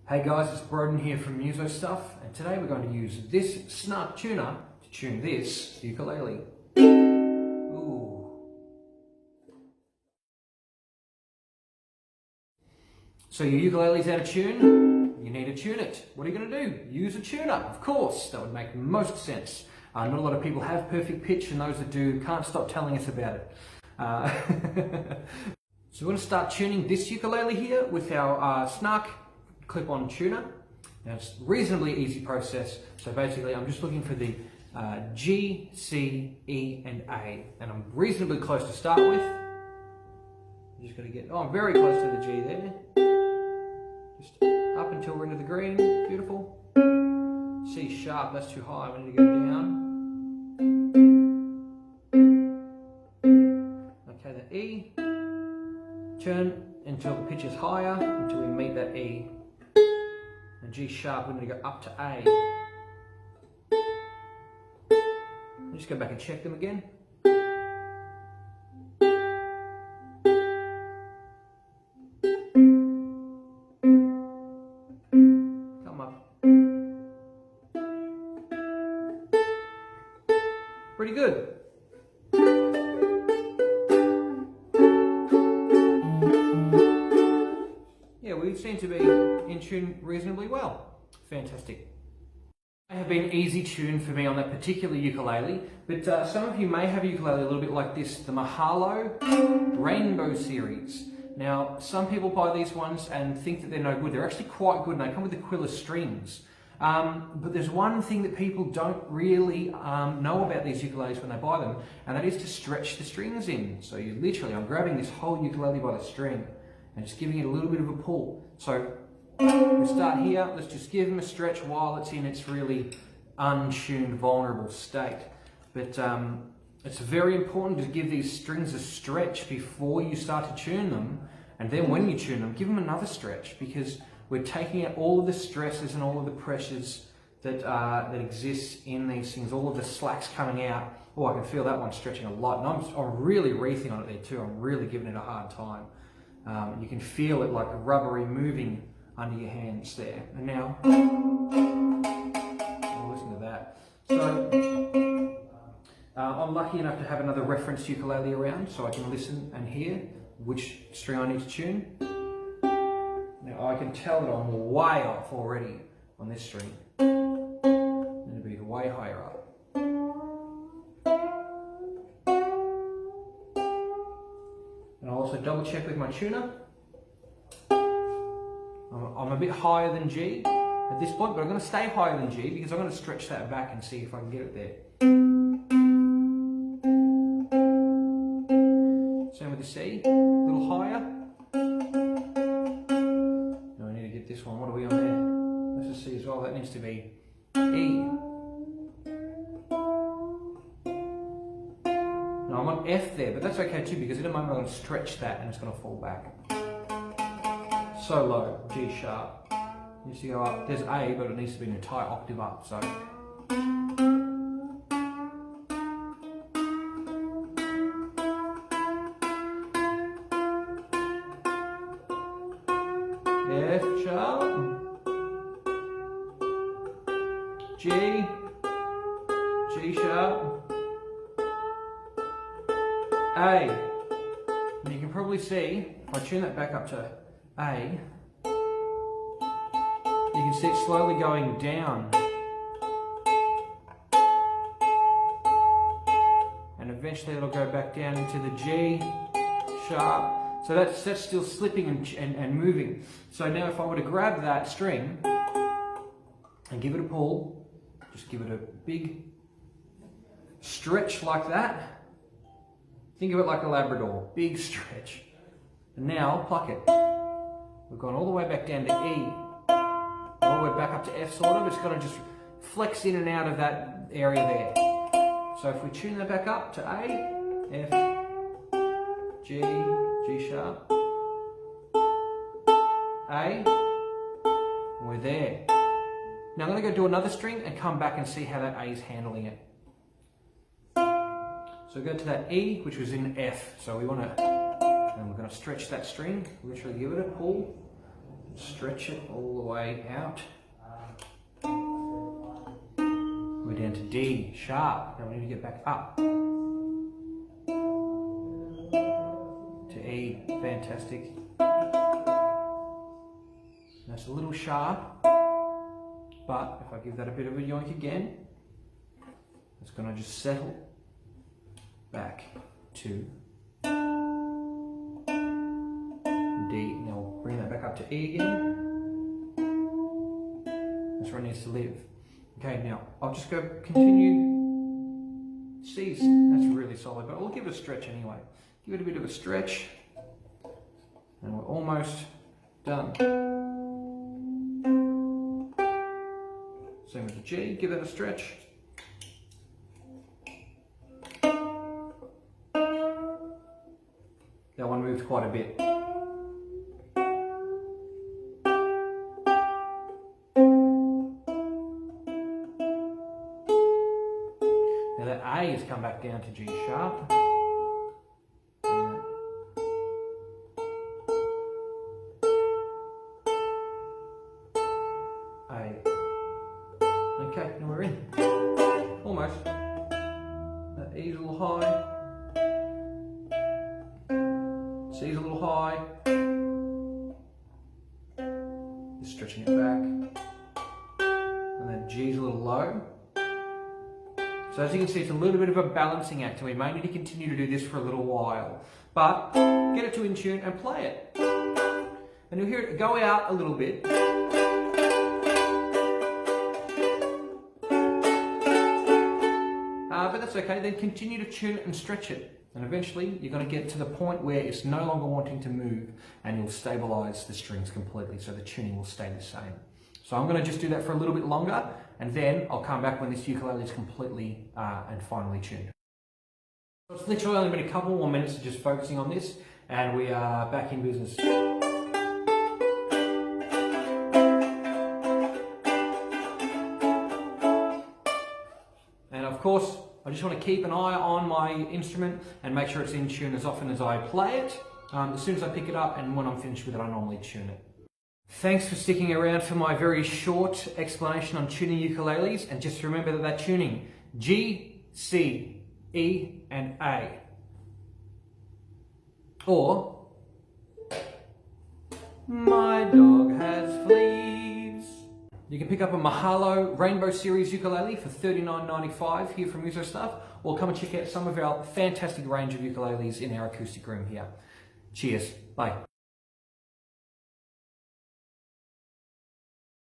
Hey guys, it's Broden here from Muso Stuff, and today we're going to use this snark tuner to tune this ukulele. Ooh. So your ukulele's out of tune, you need to tune it. What are you going to do? Use a tuner, of course. That would make most sense. Not a lot of people have perfect pitch, and those that do can't stop telling us about it. So we're going to start tuning this ukulele here with our snark clip-on tuner. Now it's a reasonably easy process. So basically I'm just looking for the G, C, E and A, and I'm reasonably close to start with. I'm just going to get, I'm very close to the G there. Just up until we're into the green, beautiful. C sharp, that's too high, we need to go down. Okay, the E, turn until the pitch is higher, until we meet that E. And G sharp, we're going to go up to A. Just go back and check them again. Come up. Pretty good. Yeah, we seem to be in tune reasonably well. Fantastic. They have been easy tuned for me on that particular ukulele, but some of you may have a ukulele a little bit like this, the Mahalo Rainbow Series. Now, some people buy these ones and think that they're no good. They're actually quite good, and they come with Aquila strings. But there's one thing that people don't really know about these ukuleles when they buy them, and that is to stretch the strings in. So you literally, I'm grabbing this whole ukulele by the string and just giving it a little bit of a pull. So we start here, let's just give them a stretch while it's in its really untuned, vulnerable state. But it's very important to give these strings a stretch before you start to tune them, and then when you tune them, give them another stretch, because we're taking out all of the stresses and all of the pressures that exists in these things, all of the slacks coming out. Oh, I can feel that one stretching a lot, and I'm really wreathing on it there too. I'm really giving it a hard time. You can feel it like rubbery moving under your hands there. And now, listen to that. So, I'm lucky enough to have another reference ukulele around, so I can listen and hear which string I need to tune. Now I can tell that I'm way off already on this string. I need to be way higher up. And I'll also double check with my tuner. I'm a bit higher than G at this point, but I'm going to stay higher than G because I'm going to stretch that back and see if I can get it there. Same with the C, a little higher. Now I need to get this one. What are we on there? Let's just see as well. That needs to be E. No, I'm on F there, but that's okay too, because in a moment I'm going to stretch that and it's going to fall back. So low, G sharp. You see go up, there's A, but it needs to be an entire octave up, so. F sharp. G. G sharp. A. And you can probably see, if I tune that back up to A, you can see it slowly going down. And eventually it'll go back down into the G sharp. So that's still slipping and moving. So now if I were to grab that string and give it a pull, just give it a big stretch like that. Think of it like a Labrador, big stretch. And now pluck it. We've gone all the way back down to E, all the way back up to F sort of. It's got to just flex in and out of that area there. So if we tune that back up to A, F, G, G sharp, A, we're there. Now I'm going to go do another string and come back and see how that A is handling it. So go to that E, which was in F. So we want to, and we're going to stretch that string, literally give it a pull. Stretch it all the way out. We're down to D sharp. Now we need to get back up. To E, fantastic. That's a little sharp, but if I give that a bit of a yoink again, it's going to just settle back to D. Now we'll bring that back up to E again. That's where it needs to live. Okay, now I'll just go continue C's. That's really solid, but we'll give it a stretch anyway. Give it a bit of a stretch, and we're almost done. Same with the G, give it a stretch. That one moved quite a bit. Now that A has come back down to G sharp. A. Okay, now we're in. Almost. That E's a little high. C's a little high. Just stretching it back. And then G's a little low. So as you can see, it's a little bit of a balancing act, and we may need to continue to do this for a little while. But get it to in tune and play it. And you'll hear it go out a little bit. But that's okay, then continue to tune it and stretch it. And eventually you're going to get to the point where it's no longer wanting to move, and you'll stabilize the strings completely, so the tuning will stay the same. So I'm going to just do that for a little bit longer, and then I'll come back when this ukulele is completely and finally tuned. So it's literally only been a couple more minutes of just focusing on this, and we are back in business. And of course, I just want to keep an eye on my instrument and make sure it's in tune as often as I play it. As soon as I pick it up, and when I'm finished with it, I normally tune it. Thanks for sticking around for my very short explanation on tuning ukuleles, and just remember that tuning, G, C, E and A. Or, my dog has fleas. You can pick up a Mahalo Rainbow Series ukulele for $39.95 here from Uso Stuff, or come and check out some of our fantastic range of ukuleles in our acoustic room here. Cheers. Bye.